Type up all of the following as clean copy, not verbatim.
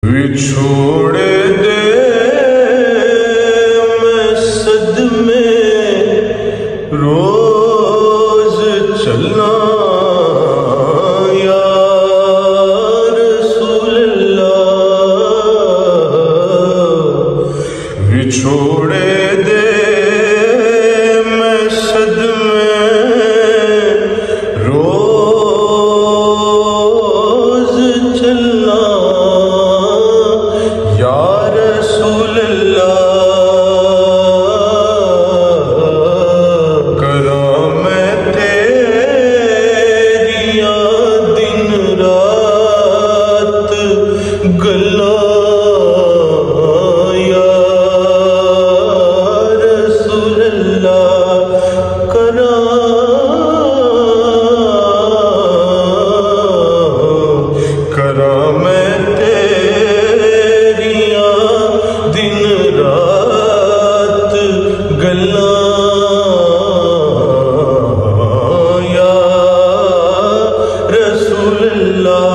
وچھوڑے دے میں صدمے روز چلنا یا رسول اللہ، وچھوڑے دے میں صدمے روز چلنا یا رسول اللہ، کراں میں تیریاں دن رات گلاں یا رسول اللہ، کراں میں تیریاں دن رات گلاں یا رسول اللہ،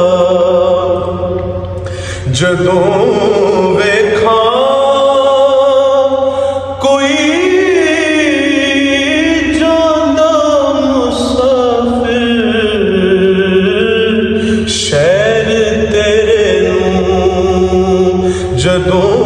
جدوں ویکھاں کوئی جاندا مسافر شہر تیرے نوں، جدوں